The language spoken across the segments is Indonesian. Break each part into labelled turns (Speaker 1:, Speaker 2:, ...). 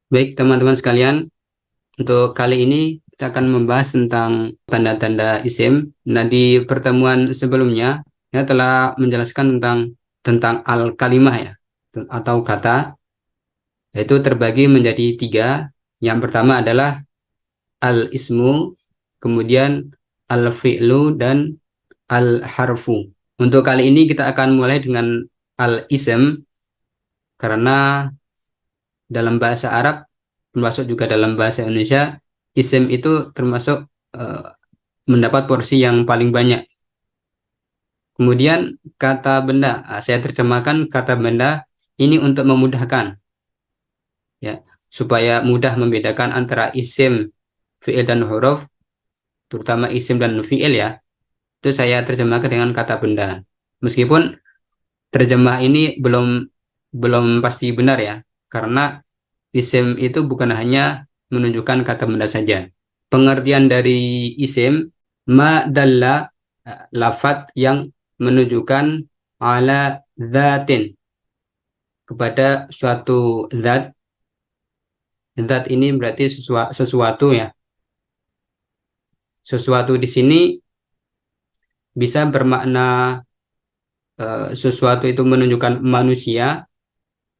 Speaker 1: Baik, teman-teman sekalian, untuk kali ini kita akan membahas tentang tanda-tanda isim. Nah, di pertemuan sebelumnya, saya telah menjelaskan tentang al-kalimah ya, atau kata, yaitu terbagi menjadi tiga. Yang pertama adalah al-ismu, kemudian al-fi'lu, dan al-harfu. Untuk kali ini kita akan mulai dengan al-ism, karena dalam bahasa Arab, termasuk juga dalam bahasa Indonesia, isim itu termasuk eh, mendapat porsi yang paling banyak. Kemudian kata benda, saya terjemahkan kata benda ini untuk memudahkan, ya, supaya mudah membedakan antara isim, fiil dan huruf, terutama isim dan fiil ya. Itu saya terjemahkan dengan kata benda. Meskipun terjemah ini belum belum pasti benar ya, karena isim itu bukan hanya menunjukkan kata benda saja. Pengertian dari isim, ma dalla, lafat yang menunjukkan ala zatin, kepada suatu zat. Zat ini berarti sesuatu ya. Sesuatu di sini bisa bermakna sesuatu itu menunjukkan manusia,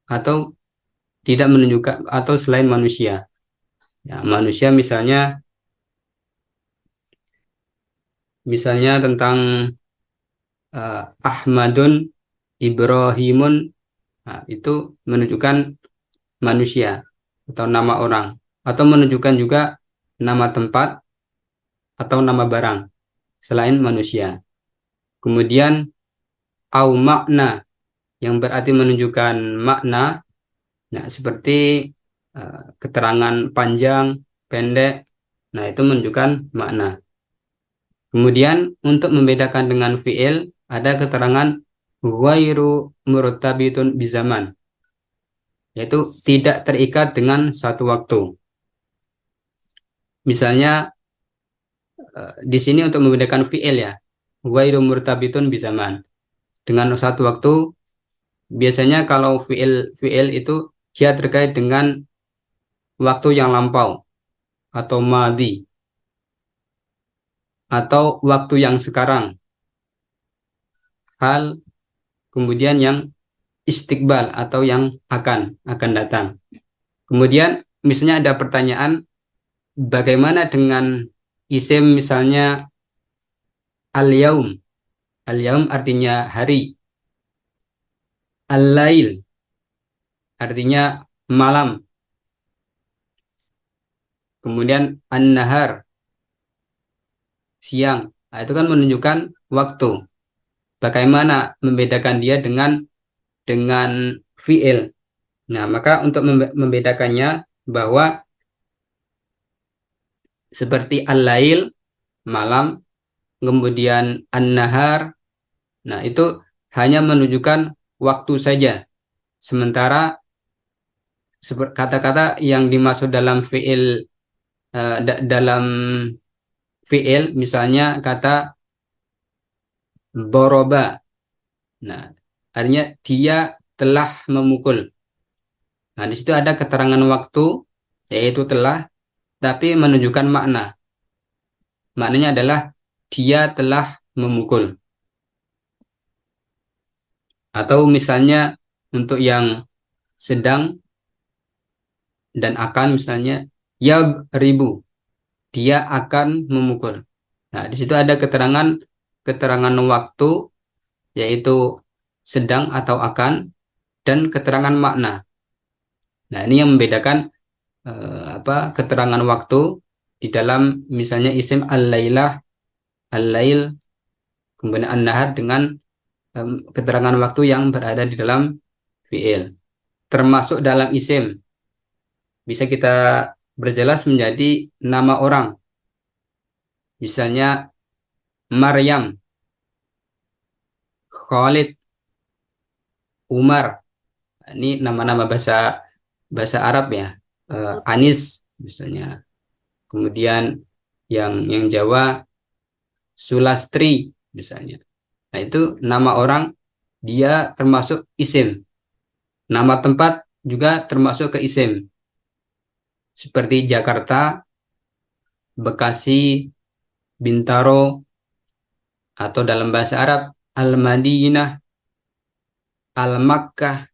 Speaker 1: atau tidak menunjukkan, atau selain manusia. Ya, manusia misalnya misalnya tentang Ahmadun, Ibrahimun. Nah, itu menunjukkan manusia atau nama orang, atau menunjukkan juga nama tempat atau nama barang selain manusia. Kemudian au makna, yang berarti menunjukkan makna, nah seperti keterangan panjang, pendek, nah itu menunjukkan makna. Kemudian untuk membedakan dengan fiil, ada keterangan ghairu murtabitun bizaman, yaitu tidak terikat dengan satu waktu. Misalnya di sini untuk membedakan fiil ya, ghairu murtabitun bizaman, dengan satu waktu. Biasanya kalau fiil fiil itu dia terkait dengan waktu yang lampau atau madi, atau waktu yang sekarang, hal, kemudian yang istiqbal atau yang akan datang. Kemudian misalnya ada pertanyaan, bagaimana dengan isim misalnya al-yaum. Al-yaum artinya hari, al-lail artinya malam, kemudian an-nahar siang. Nah, itu kan menunjukkan waktu. Bagaimana membedakan dia dengan fiil. Nah, maka untuk membedakannya, bahwa seperti al-lail malam, kemudian an-nahar, nah itu hanya menunjukkan waktu saja. Sementara kata-kata yang dimaksud dalam fiil, dalam fiil misalnya kata boroba, nah artinya dia telah memukul. Nah, di situ ada keterangan waktu, yaitu telah, tapi menunjukkan makna. Maknanya adalah dia telah memukul. Atau misalnya untuk yang sedang dan akan, misalnya ya ribu, dia akan memukul. Nah, di situ ada keterangan waktu, yaitu sedang atau akan, dan keterangan makna. Nah, ini yang membedakan keterangan waktu di dalam misalnya isim al-lailah, al-lail, kemudian an-nahar, dengan keterangan waktu yang berada di dalam fiil. Termasuk dalam isim bisa kita berjelas menjadi nama orang. Misalnya Maryam, Khalid, Umar. Ini nama-nama bahasa bahasa Arab ya. Anis misalnya. Kemudian yang Jawa Sulastri misalnya. Nah, itu nama orang, dia termasuk isim. Nama tempat juga termasuk ke isim. seperti Jakarta, Bekasi, Bintaro, atau dalam bahasa Arab Al-Madinah, Al-Makkah.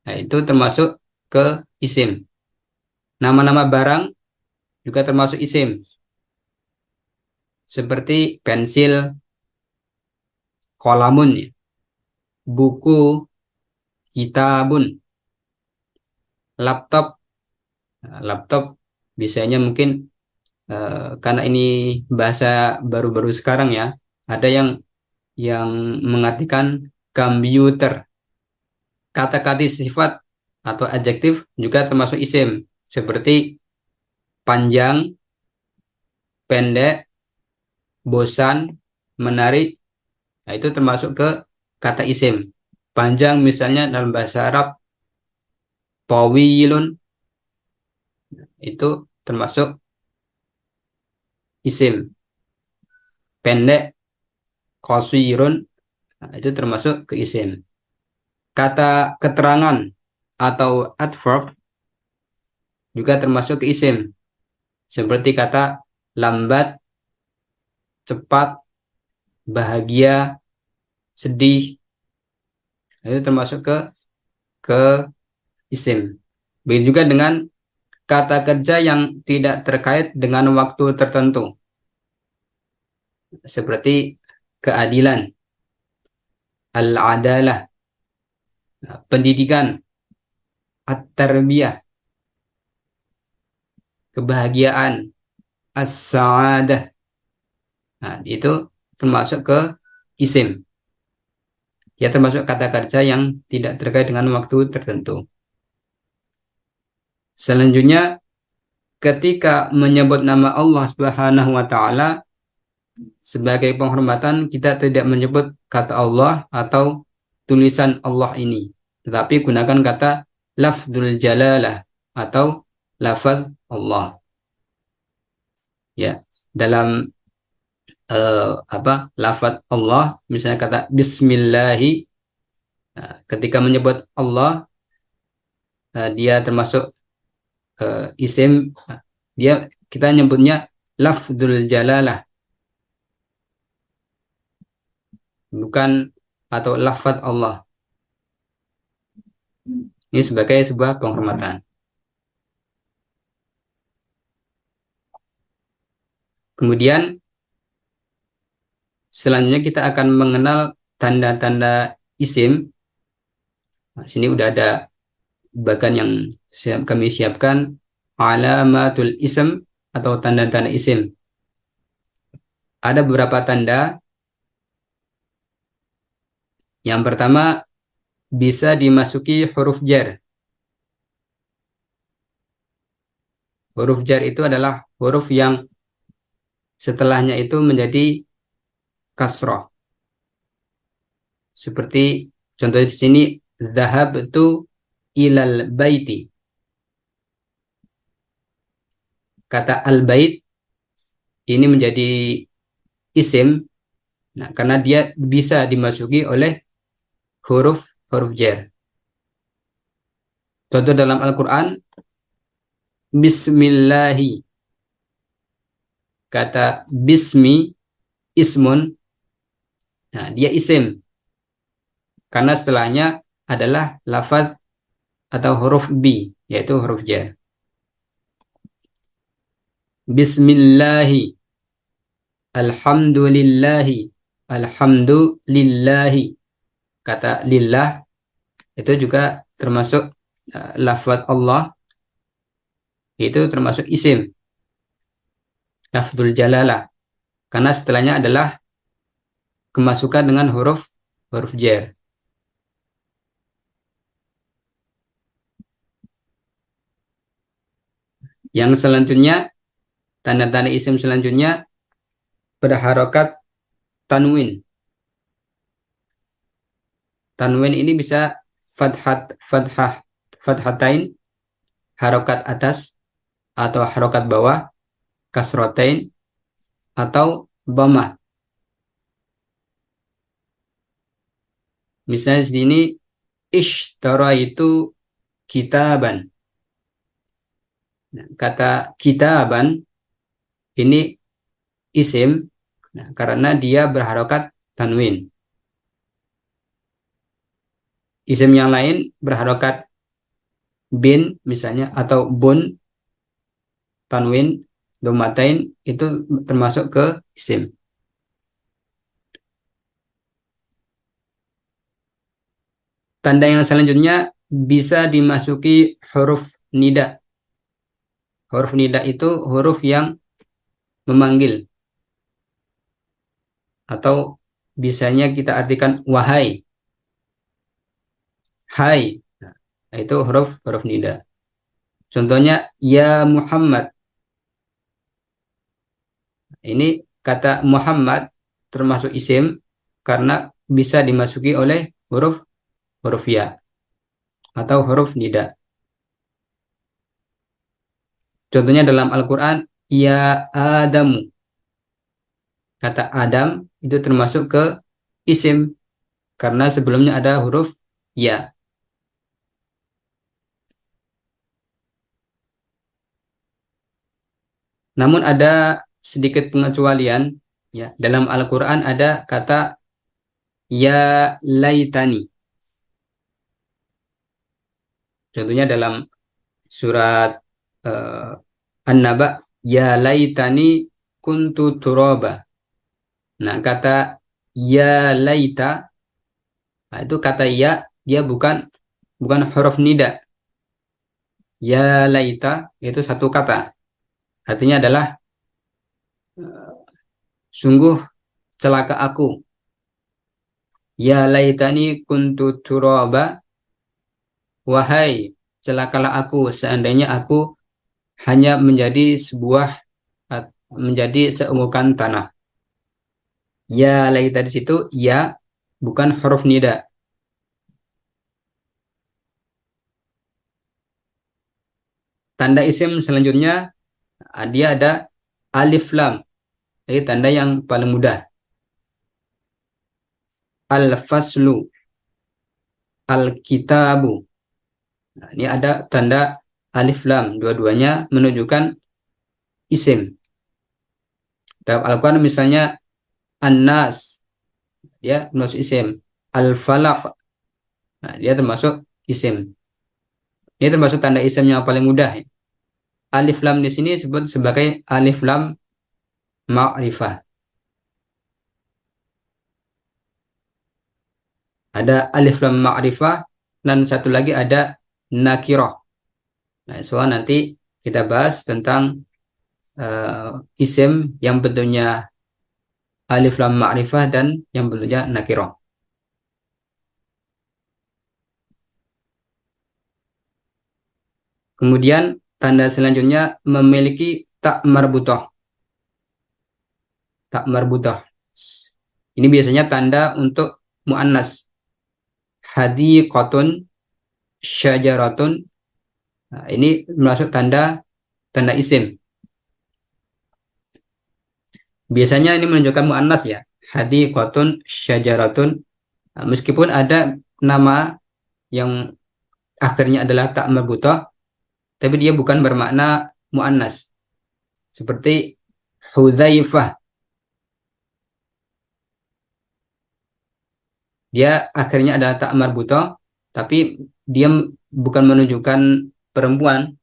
Speaker 1: Nah, itu termasuk ke isim. Nama-nama barang juga termasuk isim, seperti pensil, kolamun, ya, buku, kitabun, laptop. Nah, laptop biasanya mungkin karena ini bahasa baru-baru sekarang ya, ada yang mengartikan komputer. Kata-kata sifat atau adjektif juga termasuk isim, seperti panjang, pendek, bosan, menarik. Nah, itu termasuk ke kata isim. Panjang misalnya dalam bahasa Arab tawilun, itu termasuk isim. Pendek qasirun, nah, itu termasuk ke isim. Kata keterangan atau adverb juga termasuk ke isim. Seperti kata lambat, cepat, bahagia, sedih, itu termasuk ke isim. Begitu juga dengan kata kerja yang tidak terkait dengan waktu tertentu, seperti keadilan, al-adalah, pendidikan, at-tarbiyah, kebahagiaan, as-sa'adah. Nah, itu termasuk ke isim. Ya, termasuk kata kerja yang tidak terkait dengan waktu tertentu. Selanjutnya, ketika menyebut nama Allah Subhanahu wa taala sebagai penghormatan, kita tidak menyebut kata Allah atau tulisan Allah ini, tetapi gunakan kata lafzul jalalah atau lafaz Allah. Ya, dalam apa lafaz Allah, misalnya kata Bismillahi, ketika menyebut Allah, dia termasuk isim, dia kita nyebutnya lafzul jalalah, bukan atau lafaz Allah. Ini sebagai sebuah penghormatan. Kemudian selanjutnya kita akan mengenal tanda-tanda isim. Nah, sini udah ada bagan yang kami siapkan, alamatul ism atau tanda-tanda isim. Ada beberapa tanda. Yang pertama, bisa dimasuki huruf jar. Huruf jar itu adalah huruf yang setelahnya itu menjadi kasroh. Seperti contoh di sini, zahab itu ilal baiti. Kata al-bait ini menjadi isim, nah, karena dia bisa dimasuki oleh huruf huruf jar. Contoh dalam Al-Quran, Bismillahi. Kata bismi, ismun, nah, dia isim. Karena setelahnya adalah lafaz atau huruf bi, yaitu huruf jar. Bismillahi, alhamdulillahi, alhamdulillahi. Kata lillah itu juga termasuk lafaz Allah, itu termasuk isim, lafzul jalalah. Karena setelahnya adalah kemasukan dengan huruf huruf jar. Yang selanjutnya, tanda-tanda isim selanjutnya berharokat tanwin. Tanwin ini bisa fathatain, harokat atas atau harokat bawah, kasrotain, atau dhamma. Misalnya di sini ishtara itu kitaban. Nah, kata kitaban ini isim, nah, karena dia berharokat tanwin. Isim yang lain berharokat bin misalnya atau bun tanwin domatain itu termasuk ke isim. Tanda yang selanjutnya bisa dimasuki huruf nida. Huruf nida itu huruf yang memanggil atau bisanya kita artikan wahai, hai. Nah, itu huruf huruf nida. Contohnya ya Muhammad. Ini kata Muhammad termasuk isim karena bisa dimasuki oleh huruf huruf ya atau huruf nida. Contohnya dalam Al-Quran, ya Adamu. Kata Adam itu termasuk ke isim karena sebelumnya ada huruf ya. Namun ada sedikit pengecualian ya. Dalam Al-Quran ada kata ya laitani. Contohnya dalam surat eh, An-Naba, ya laitani kuntu turoba. Nah, kata ya laita, nah, itu kata ya, dia bukan bukan huruf nida. Ya laita itu satu kata. Artinya adalah sungguh celaka aku. Ya laitani kuntu turoba. Wahai celakalah aku seandainya aku hanya menjadi sebuah menjadi seungukan tanah. Ya laita di situ ya bukan huruf nida. Tanda isim selanjutnya dia ada alif lam. Jadi tanda yang paling mudah. Al-faslu, al-kitabu. Nah, ini ada tanda alif lam. Dua-duanya menunjukkan isim. Dalam Al-Quran misalnya An-Nas, dia termasuk isim. Al-Falaq, nah, dia termasuk isim. Ini termasuk tanda isim yang paling mudah. Alif lam di sini disebut sebagai alif lam ma'rifah. Ada alif lam ma'rifah dan satu lagi ada nakirah. Nah, so nanti kita bahas tentang isim yang bentuknya alif lam ma'rifah dan yang bentuknya nakirah. Kemudian tanda selanjutnya memiliki tak marbutah. Tak marbutah. Ini biasanya tanda untuk muannas. Hadiqatun, syajaratun. Nah, ini masuk tanda tanda isim. Biasanya ini menunjukkan muannas ya. Hadiqatun, syajaratun. Nah, meskipun ada nama yang akhirnya adalah tak marbutah, tapi dia bukan bermakna muannas. Seperti Hudzaifah. Dia akhirnya adalah tak marbutah, tapi dia bukan menunjukkan perempuan.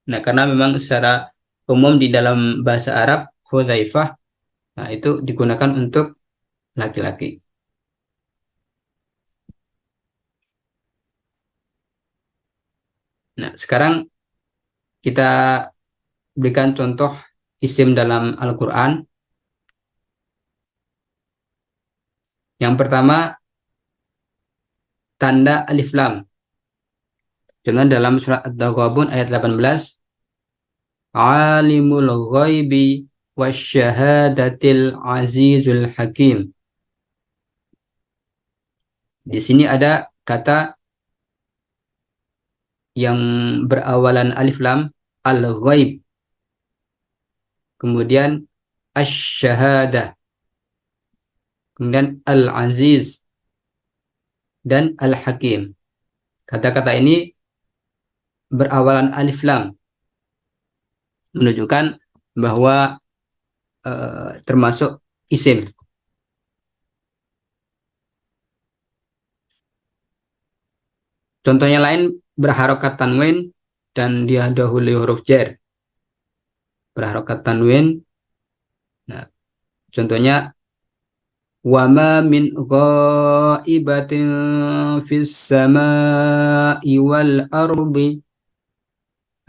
Speaker 1: Nah, karena memang secara umum di dalam bahasa Arab, Hudzaifah, nah, itu digunakan untuk laki-laki. Nah, sekarang kita berikan contoh isim dalam Al-Quran. Yang pertama, tanda alif lam. Contoh dalam surat Ad-Daghabun ayat 18, Alimul ghaibi wasyahadatil azizul hakim. Di sini ada kata yang berawalan alif lam, al-ghaib, kemudian asy-syahadah, kemudian al-aziz dan al-hakim. Kata-kata ini berawalan alif lam. menunjukkan bahwa termasuk isim. Contohnya lain berharokat tanwin dan dia dahului huruf jar. Berharokat tanwin. Nah, contohnya wama min ghaibatin fis sama'i wal ardi.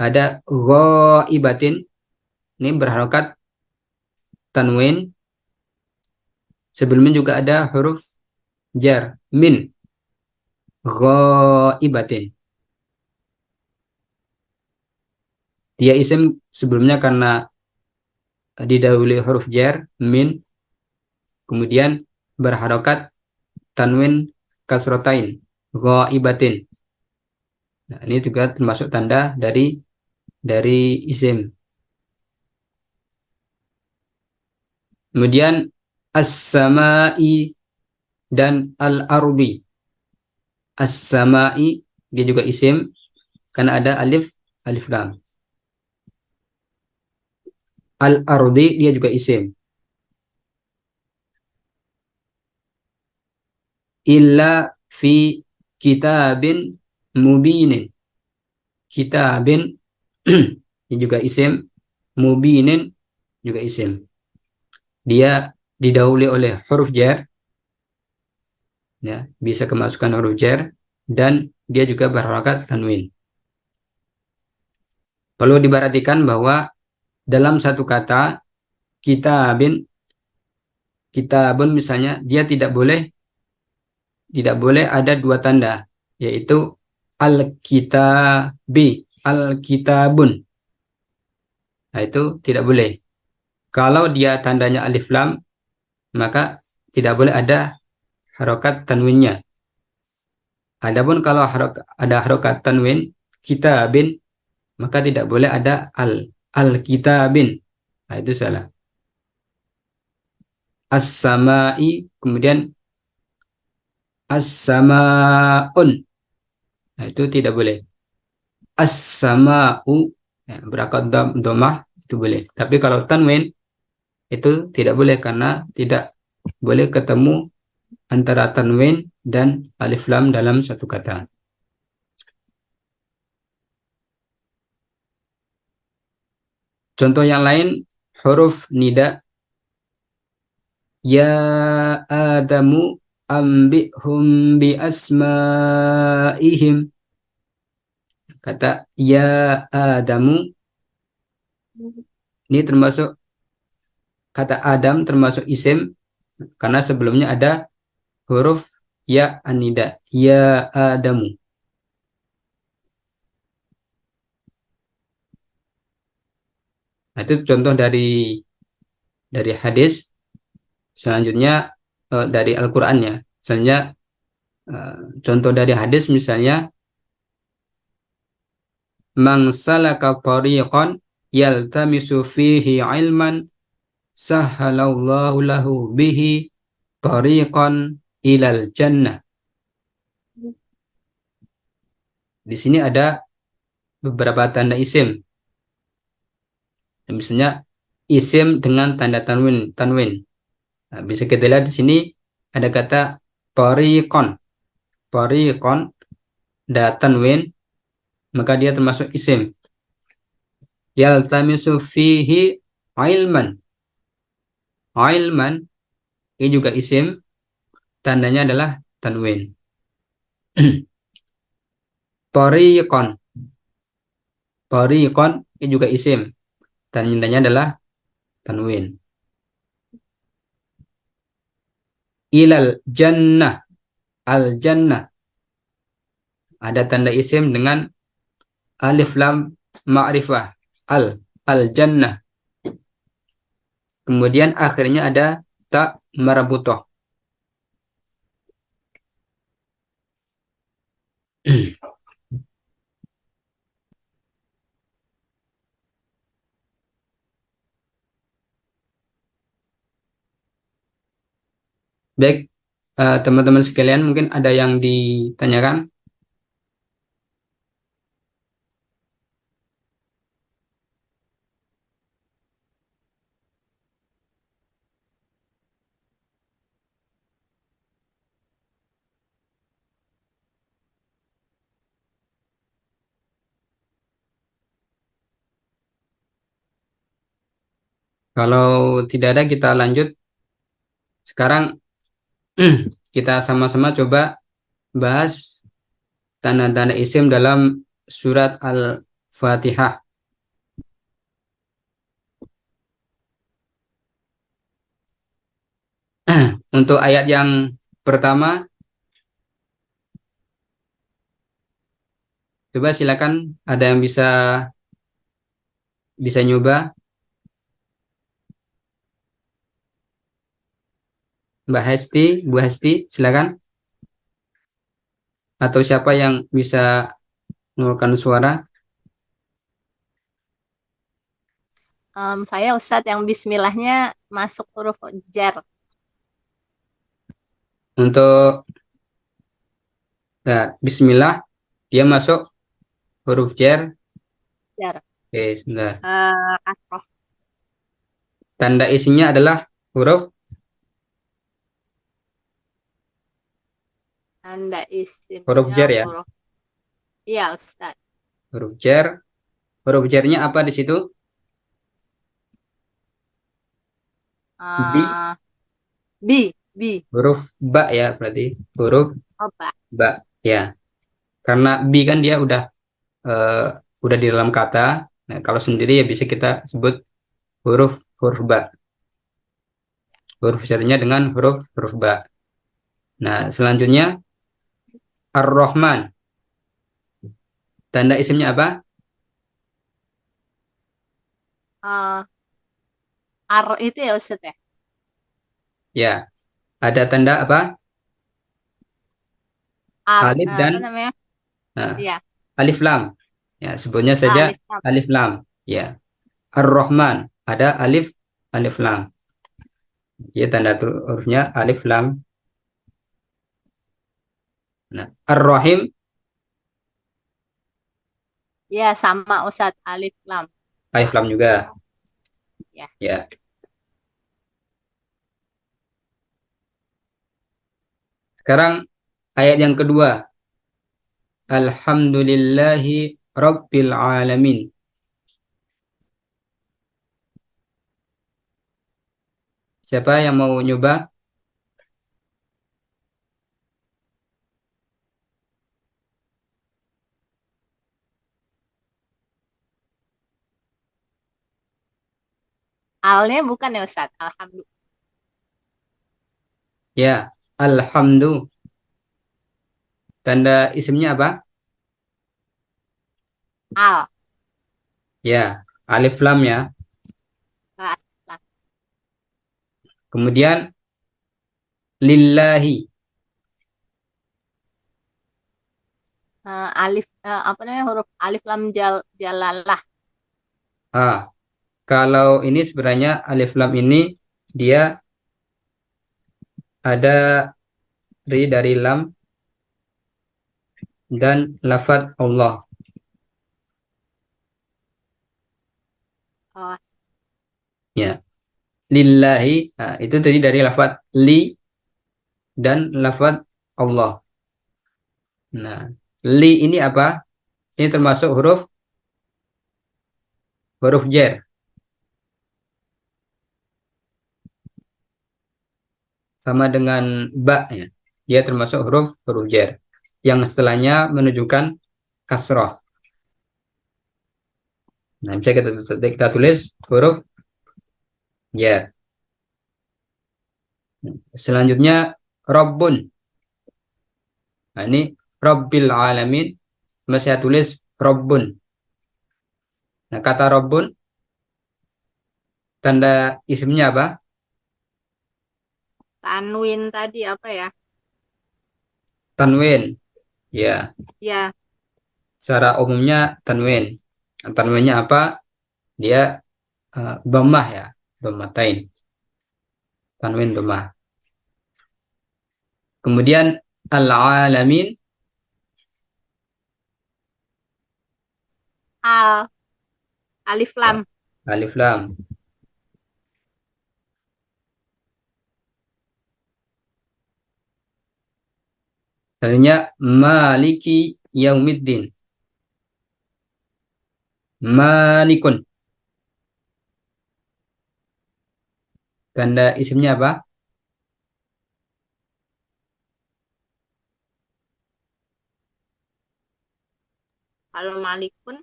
Speaker 1: Ada ghaibatin, ini berharokat tanwin. Sebelumnya juga ada huruf jar min ghaibatin. Dia isim sebelumnya karena didahului huruf jar min, kemudian berharokat tanwin kasrotain ghaibatin. Nah, ini juga termasuk tanda dari isim. Kemudian as-sama'i dan al-arbi. As-sama'i dia juga isim karena ada alif lam. Al-ardi dia juga isim. Illa fi kitabin mubinin. Kitabin ini juga isim. Mubinin juga isim. Dia didahului oleh huruf jar, ya, bisa kemasukan huruf jar, dan dia juga berharokat tanwin. Perlu diperhatikan bahwa dalam satu kata kitabin, kitabun misalnya, dia tidak boleh ada dua tanda, yaitu al-kitabi, al-kitabun. Nah, itu tidak boleh. Kalau dia tandanya alif lam, maka tidak boleh ada harokat tanwinnya. Adapun kalau ada harokat tanwin kitabin, maka tidak boleh ada al-kitabin. Nah, itu salah. As-sama'i, kemudian as-sama'un. Nah, itu tidak boleh. As-sama'u, ya, berakat domah itu boleh. Tapi kalau tanwin itu tidak boleh karena tidak boleh ketemu antara tanwin dan alif lam dalam satu kata. Contoh yang lain huruf nida, ya Adamu ambihum bi asma'ihim. Kata ya Adamu ini termasuk kata Adam termasuk isim karena sebelumnya ada huruf ya anida, ya Adamu. Nah, itu contoh dari hadis. Selanjutnya dari Al-Qur'an ya. Selanjutnya eh, contoh dari hadis misalnya man salaka tariqan yaltamisu fihi ilman sahhalallahu lahu bihi tariqan ilal jannah. Di sini ada beberapa tanda isim. Misalnya isim dengan tanda tanwin. Nah, bisa kita lihat di sini ada kata tariqan. Tariqan ada tanwin, maka dia termasuk isim. Yaltamisu fihi ilman. Ilman ini juga isim, tandanya adalah tanwin. Tariqan. Tariqan ini juga isim, tandanya adalah tanwin. Ilal jannah. Al jannah ada tanda isim dengan alif lam ma'rifah. Al jannah. Kemudian akhirnya ada tak marbutoh. Baik, teman-teman sekalian, mungkin ada yang ditanyakan. Kalau tidak ada kita lanjut sekarang. Kita sama-sama coba bahas tanda-tanda isim dalam surat Al-Fatihah. Untuk ayat yang pertama, coba silakan ada yang bisa nyoba. Mbak Hesti, Bu Hesti, silakan. Atau siapa yang bisa mengeluarkan suara
Speaker 2: Saya Ustadz yang bismillahnya masuk huruf jar.
Speaker 1: untuk Bismillah, dia masuk huruf jar.
Speaker 2: Jar.
Speaker 1: Oke, sebentar.
Speaker 2: Kasroh.
Speaker 1: Tanda isinya adalah
Speaker 2: Tanda
Speaker 1: huruf
Speaker 2: isimnya
Speaker 1: jar ya.
Speaker 2: huruf. Iya Ustadz.
Speaker 1: Huruf jar. Huruf jarnya apa di situ? Di
Speaker 2: Uh, bi.
Speaker 1: huruf ba ya, berarti huruf
Speaker 2: Oba.
Speaker 1: ba ya. Karena bi kan dia eh, udah di dalam kata. Nah, kalau sendiri ya bisa kita sebut huruf huruf ba. Huruf jarnya dengan huruf huruf ba. Nah, selanjutnya Ar-Rahman. Tanda isimnya apa?
Speaker 2: Uh, ar itu ya Ustadz ya.
Speaker 1: Ya, ada tanda apa? Alif
Speaker 2: Apa
Speaker 1: dan
Speaker 2: namanya?
Speaker 1: nah,
Speaker 2: Iya.
Speaker 1: alif lam. Ya, sebutnya saja
Speaker 2: Alif lam.
Speaker 1: alif lam. Ya, Ar-Rahman. Ada alif lam. Ya, tanda hurufnya alif lam. Nah, Ar-Rahim,
Speaker 2: Iya sama Ustadz alif lam.
Speaker 1: alif lam juga.
Speaker 2: Ya.
Speaker 1: Ya. Sekarang ayat yang kedua. Alhamdulillahi Rabbil Alamin. Siapa yang mau nyoba?
Speaker 2: Alnya bukan ya Ustadz. Alhamdulillah.
Speaker 1: Ya, Alhamdulillah. Tanda isimnya apa?
Speaker 2: Al.
Speaker 1: Ya, alif lam ya.
Speaker 2: Alif lam.
Speaker 1: Kemudian lillahi.
Speaker 2: Alif apa namanya huruf alif lam jalalah.
Speaker 1: Ah, kalau ini sebenarnya alif lam ini dia ada dari lam dan lafadz Allah.
Speaker 2: Oh,
Speaker 1: Ya, lillahi. Nah, itu tadi dari lafadz li dan lafadz Allah. Nah, li ini apa? Ini termasuk huruf jar sama dengan ba ya. Dia termasuk huruf huruf jar yang setelahnya menunjukkan kasroh. Nah, bisa kita tulis huruf jar. Selanjutnya Rabbun. Nah, ini Rabbil Alamin. Masih saya tulis Rabbun. Nah, kata Rabbun tanda isimnya apa?
Speaker 2: tanwin tadi apa ya?
Speaker 1: Tanwin. Ya,
Speaker 2: Ya,
Speaker 1: secara umumnya tanwin. Nah, tanwinnya apa? Dia dhammah ya, dhammatain. Tanwin dhammah. Kemudian Al-Alamin.
Speaker 2: al alif
Speaker 1: Ya,
Speaker 2: lam.
Speaker 1: alif lam. Selanjutnya Maliki Yaumiddin. Malikun. Tanda isimnya apa?
Speaker 2: Kalau malikun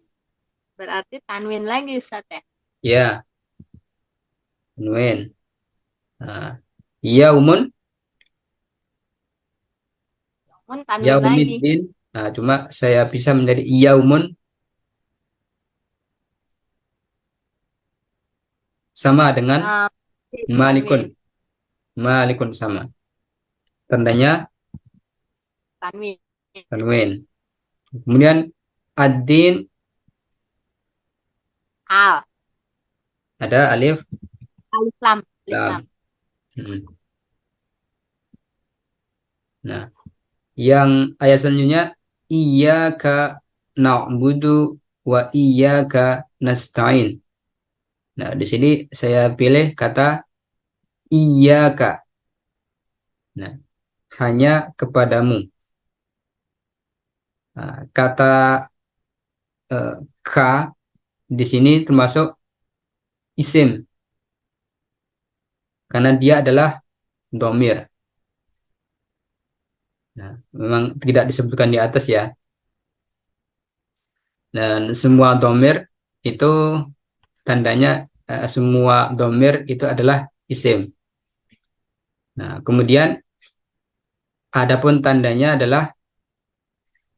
Speaker 2: berarti tanwin lagi Ustaz ya.
Speaker 1: Ya, tanwin. Nah, yaumun,
Speaker 2: Mun tanwin lagi.
Speaker 1: yaumiddin. Nah, cuma saya bisa menjadi yaumun sama dengan
Speaker 2: Nah,
Speaker 1: malikun.
Speaker 2: tanwin.
Speaker 1: Malikun sama. Tandanya
Speaker 2: Tanwin.
Speaker 1: tanwin. Kemudian ad-din
Speaker 2: Al.
Speaker 1: ada alif
Speaker 2: Alif lam. Alif lam.
Speaker 1: lam. Hmm. Nah, yang ayat selanjutnya iyyaka na'budu wa iyyaka nasta'in. Nah, di sini saya pilih kata iyyaka. Nah, hanya kepadamu. Nah, kata ka di sini termasuk isim karena dia adalah domir. Nah, memang tidak disebutkan di atas ya. Dan semua domir itu tandanya semua domir itu adalah isim. Nah, kemudian adapun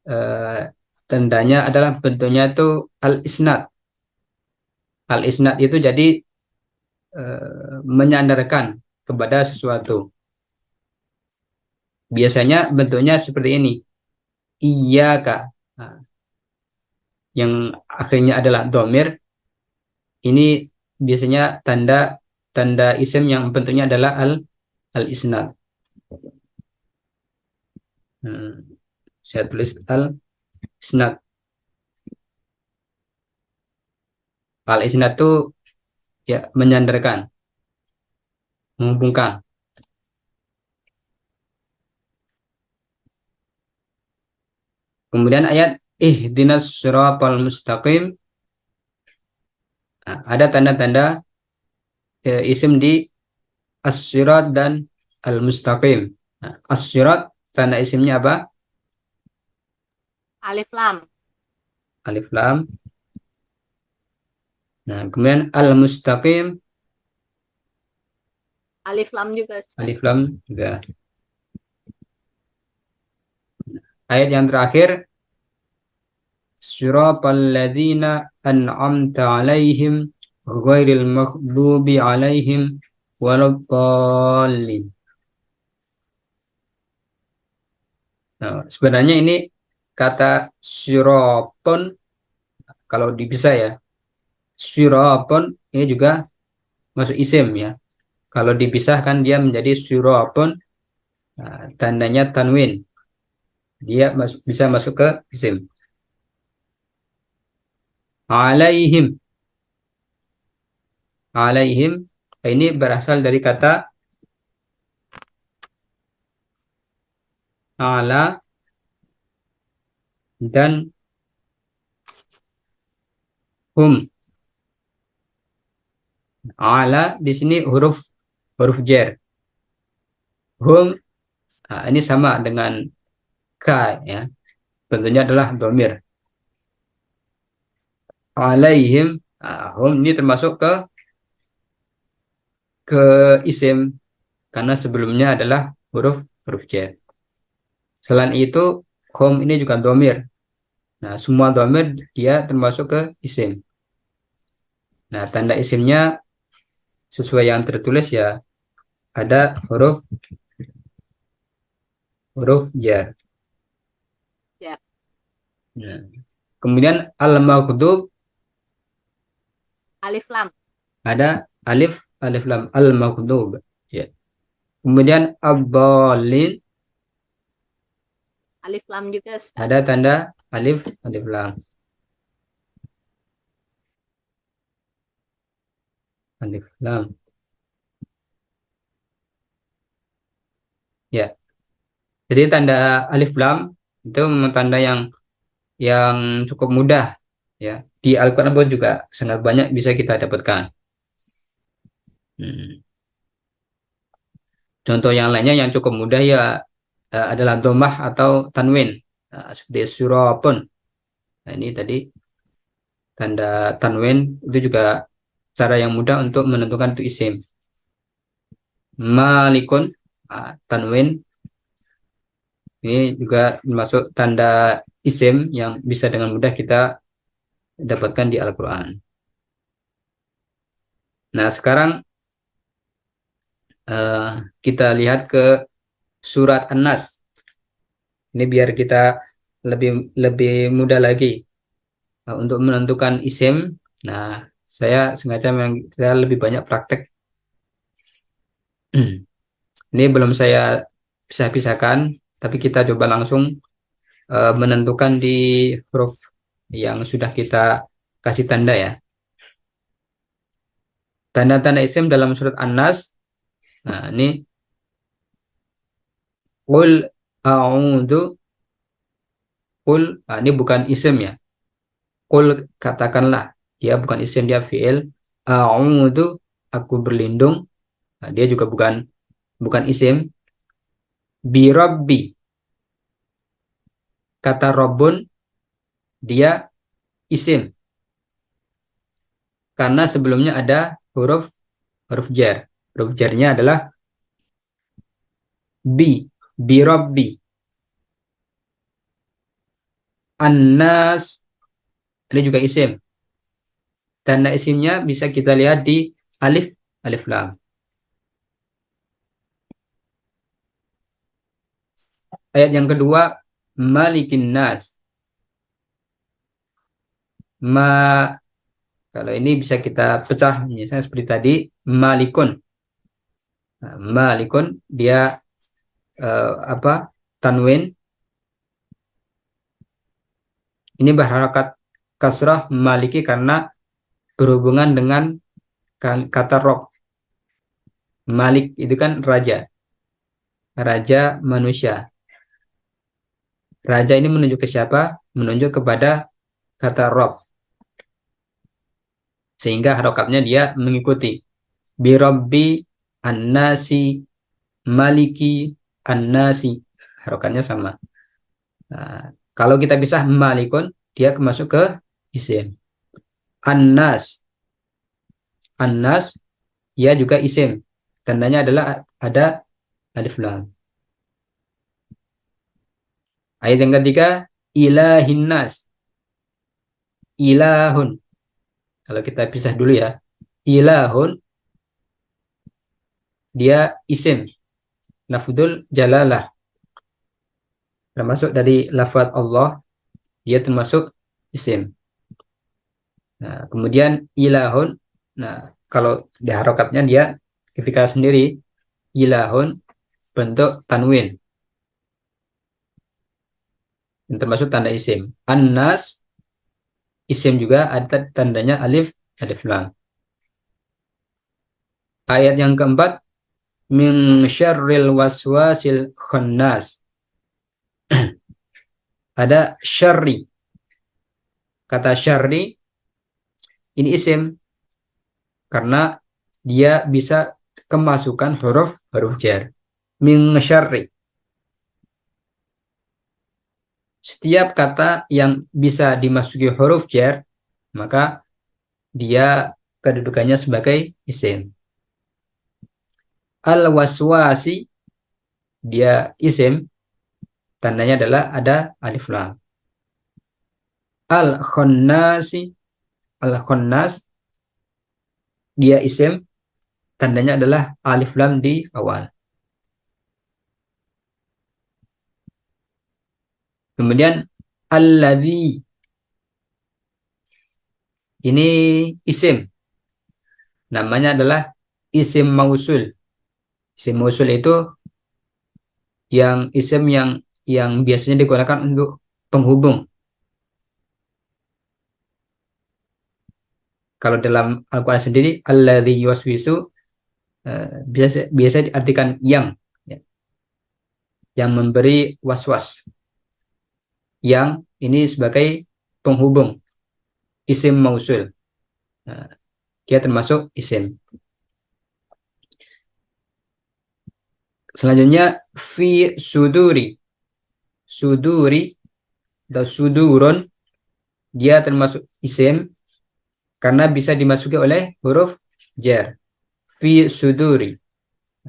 Speaker 1: eh, tandanya adalah bentuknya itu al-isnad. Al-isnad itu jadi menyandarkan kepada sesuatu. Biasanya bentuknya seperti ini. Iyyaka. Nah, yang akhirnya adalah domir. Ini biasanya tanda tanda isim yang bentuknya adalah al-isnad. Hmm, saya tulis al-isnad. Al-isnad itu ya menyandarkan, menghubungkan. Kemudian ayat ihdinas siratal mustaqim. Nah, ada tanda-tanda isim di as-sirat dan al-mustaqim. Nah, as-sirat tanda isimnya apa?
Speaker 2: Alif lam.
Speaker 1: Alif lam. Nah, kemudian al-mustaqim
Speaker 2: Alif lam juga Ustaz.
Speaker 1: alif lam juga. Ayat yang terakhir siratal ladzina an'amta alaihim ghairil maghdubi alaihim waladdallin. Nah, sebenarnya ini kata sirapun kalau dipisah ya. Sirapun ini juga masuk isim ya. Kalau dipisahkan dia menjadi sirapun, nah, tandanya tanwin. Dia bisa masuk ke isim. Alaihim. Alaihim ini berasal dari kata ala dan hum. Ala di sini huruf huruf jar. Hum nah, ini sama dengan ka ya. Tentunya adalah domir. Alaihim nah, hum ini termasuk ke isim karena sebelumnya adalah huruf huruf jar. Selain itu hum ini juga domir. Nah, semua domir dia termasuk ke isim. Nah, tanda isimnya sesuai yang tertulis ya ada huruf jar.
Speaker 2: Ya.
Speaker 1: Nah, kemudian al-maghdub
Speaker 2: Alif lam.
Speaker 1: ada alif lam al-maghdub. Ya. Kemudian ad-dallin
Speaker 2: Alif lam juga Ustaz.
Speaker 1: ada tanda alif lam alif lam. Ya. Jadi tanda alif lam itu memang tanda yang cukup mudah ya. Di Al-Qur'an pun juga sangat banyak bisa kita dapatkan. Hmm. Contoh yang lainnya yang cukup mudah ya adalah dhammah atau tanwin. Seperti surapun. Nah, ini tadi tanda tanwin itu juga cara yang mudah untuk menentukan itu isim. Malikun, tanwin ini juga masuk tanda isim yang bisa dengan mudah kita dapatkan di Al-Quran. Nah, sekarang eh, kita lihat ke surat An-Nas. Ini biar kita lebih lebih mudah lagi untuk menentukan isim. Nah, saya sengaja memang saya lebih banyak praktek. Ini belum saya pisah-pisahkan, tapi kita coba langsung menentukan di huruf yang sudah kita kasih tanda ya. Tanda-tanda isim dalam surat An-Nas. Nah, ini qul a'udzu qul, ini bukan isim ya. Qul katakanlah, dia bukan isim, dia fiil. A'udzu, aku berlindung. Nah, dia juga bukan isim. Bi Rabbi, kata Rabbun dia isim karena sebelumnya ada huruf huruf jar. Huruf jarnya adalah bi Rabbi. An-Nas ini juga isim. Tanda isimnya bisa kita lihat di alif alif lam. Ayat yang kedua, Malikin Nas. Ma, kalau ini bisa kita pecah misalnya seperti tadi, Malikun. Nah, Malikun dia apa? Tanwin. Ini berharakat kasrah Maliki karena berhubungan dengan kata Rob. Malik itu kan raja, raja manusia. Raja ini menunjuk ke siapa? Menunjuk kepada kata Rob. Sehingga harokatnya dia mengikuti. Birobbi an-nasi maliki an-nasi. Harokatnya sama. Nah, kalau kita pisah malikun, dia masuk ke isim. An-nas. An-nas, dia juga isim. Tandanya adalah ada alif lam. Ayat yang ketiga, ilahin nas. Ilahun. Kalau kita pisah dulu ya. Ilahun, dia isim. Lafzul jalalah. Termasuk dari lafaz Allah, dia termasuk isim. Nah, kemudian ilahun. Nah, kalau di harokatnya dia ketika sendiri, ilahun bentuk tanwin. Yang termasuk tanda isim. An-nas, isim juga ada tandanya alif, alif lam. Ayat yang keempat, min syarril waswasil khannas. Ada syarri. Kata syarri ini isim karena dia bisa kemasukan huruf huruf jar. Min syarri. Setiap kata yang bisa dimasuki huruf jar, maka dia kedudukannya sebagai isim. Al-waswasi, dia isim, tandanya adalah ada alif lam. Al-khonnasi, al-khonnas, dia isim, tandanya adalah alif lam di awal. Kemudian alladzi, ini isim, namanya adalah isim mausul. Isim mausul itu yang isim yang biasanya digunakan untuk penghubung. Kalau dalam Al-Quran sendiri, alladzi yuwaswisu biasa biasa diartikan ya, yang memberi waswas. Yang ini sebagai penghubung, isim mausul. Nah, dia termasuk isim. Selanjutnya fi suduri. Suduri atau sudurun dia termasuk isim karena bisa dimasuki oleh huruf jar. Fi suduri.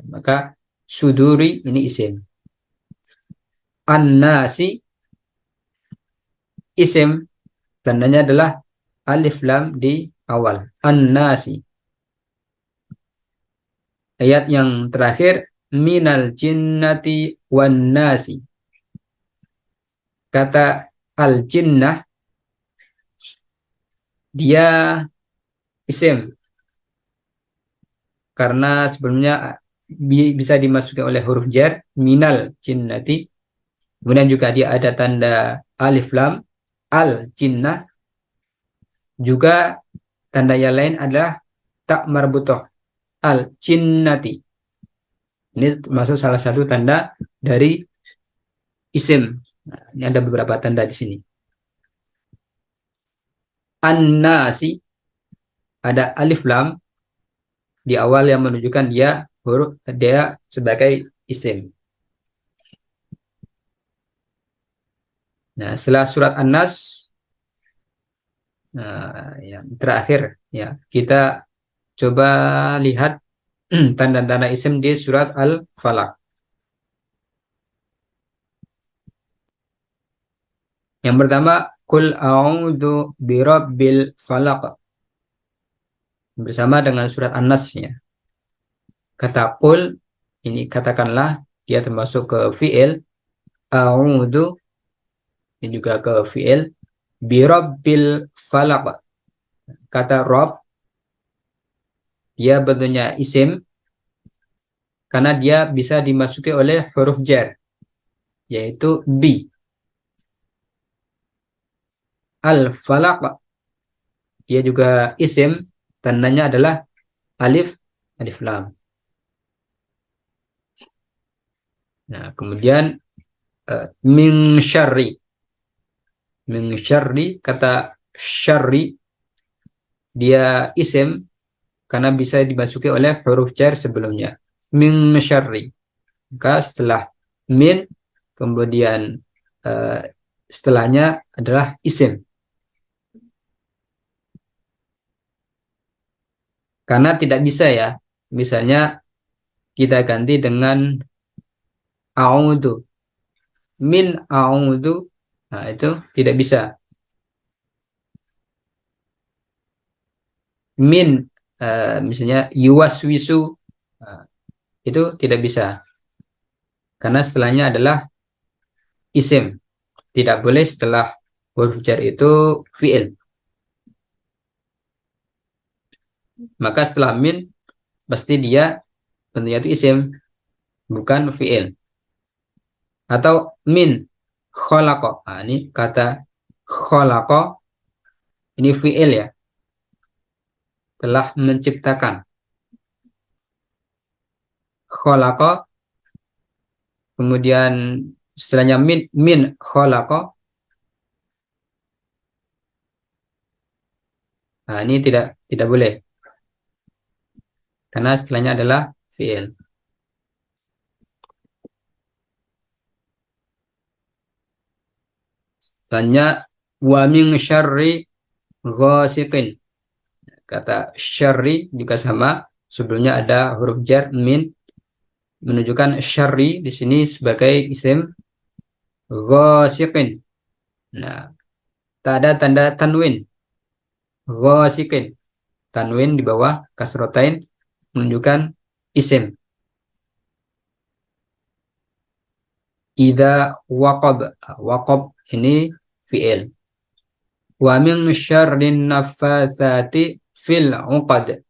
Speaker 1: Maka suduri ini isim. An-nasi isim, tandanya adalah alif lam di awal. An-nasi. Ayat yang terakhir minal jinnati wan nasi. Kata al-jinnah dia isim karena sebelumnya bisa dimasuki oleh huruf jar minal jinnati. Kemudian juga dia ada tanda alif lam al-jinnah. Juga tanda yang lain adalah tak marbutoh al-jinnati. Ini termasuk salah satu tanda dari isim. Nah, ini ada beberapa tanda di sini. An-nasi ada alif lam di awal yang menunjukkan dia sebagai isim. Nah, setelah surat An-Nas yang terakhir ya, kita coba lihat tanda-tanda isim di surat Al-Falaq. Yang pertama, Qul a'udzu birabbil falaq. Bersama dengan surat An-Nas-nya. Kata Qul, ini katakanlah, dia termasuk ke fi'il. A'udzu, ini juga ke fi'il. Birabbil falaq. Kata Rob, dia bentuknya isim, karena dia bisa dimasuki oleh huruf jar, yaitu bi. Al-falaq, dia juga isim, tandanya adalah alif lam. Nah, kemudian min syarri. Min syarri, kata syarri dia isim karena bisa dimasuki oleh huruf jar sebelumnya. Min syarri. Maka setelah min kemudian uh, setelahnya adalah isim. Karena tidak bisa ya. Misalnya kita ganti dengan a'udzu. Min a'udzu. Nah, itu tidak bisa. Min misalnya yuwaswisu. Nah, itu tidak bisa. Karena setelahnya adalah isim. Tidak boleh setelah huruf jar itu fi'il. Maka setelah min pasti dia bentuknya itu isim, bukan fi'il. Atau min khalaqa. Nah, ini kata khalaqa ini fi'il ya. Telah menciptakan. Khalaqa kemudian setelahnya min khalaqa. Nah, ini tidak boleh karena setelahnya adalah fi'il. Tanya wa min syarri ghasiqin. Kata syarri juga sama. Sebelumnya ada huruf jar min menunjukkan syarri di sini sebagai isim ghasiqin. Nah, tak ada tanda tanwin. Ghasiqin. Tanwin di bawah kasrotain menunjukkan isim. Idza waqab. Waqab ini fi'il. Wa min syarrin naffatsati fil 'uqad.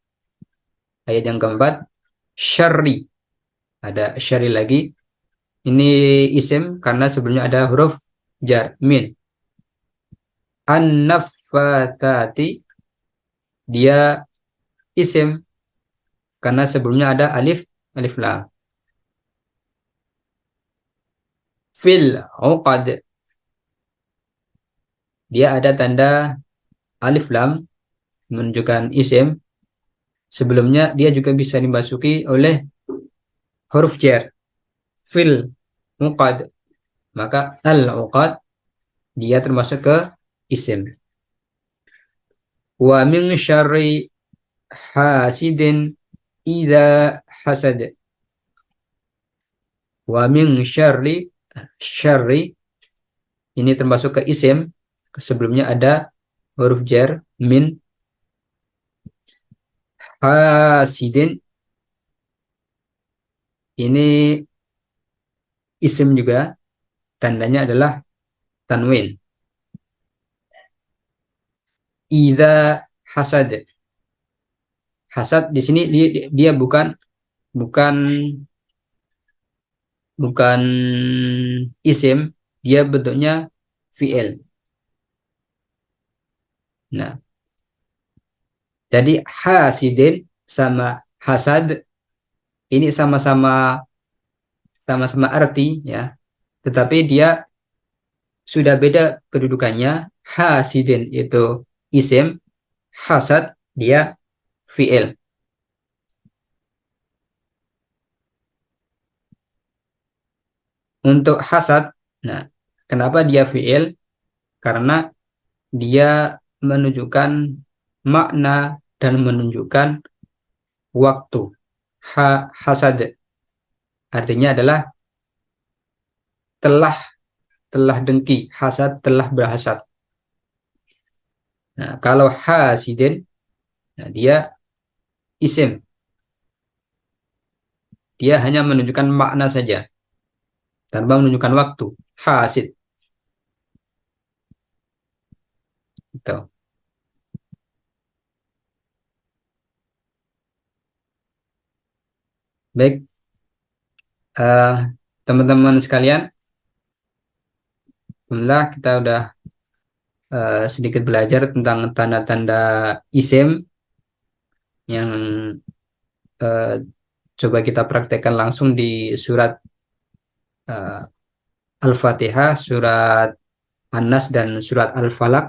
Speaker 1: Ayat yang keempat, syarri. Ada syarri lagi. Ini isim karena sebelumnya ada huruf jar min. An-naffatsati dia isim karena sebelumnya ada alif lam. Fil 'uqad dia ada tanda alif lam menunjukkan isim. Sebelumnya dia juga bisa dimasuki oleh huruf jar. fil uqad, maka al-uqad dia termasuk ke isim. Wa min syarri hasidin idza hasad. Wa min syarri ini termasuk ke isim. Sebelumnya ada huruf jar min, hasidin ini isim juga, tandanya adalah tanwin. Idza hasad. Hasad di sini dia bukan bukan bukan isim, dia bentuknya fi'il. Nah, jadi hasidin sama hasad ini sama-sama arti ya, tetapi dia sudah beda kedudukannya. Hasidin itu isim, hasad dia fi'il. Untuk hasad, nah, kenapa dia fi'il? Karena dia menunjukkan makna dan menunjukkan waktu. Hasad artinya adalah telah telah dengki, hasad telah berhasad. Nah, kalau hasidin, nah, dia isim, dia hanya menunjukkan makna saja tanpa menunjukkan waktu. Hasid, gitu. Baik, eh, teman-teman sekalian, alhamdulillah kita udah sedikit belajar tentang tanda-tanda isim yang eh, coba kita praktekkan langsung di surat eh, Al-Fatihah, surat An-Nas, dan surat Al-Falaq.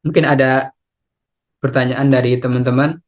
Speaker 1: Mungkin ada pertanyaan dari teman-teman.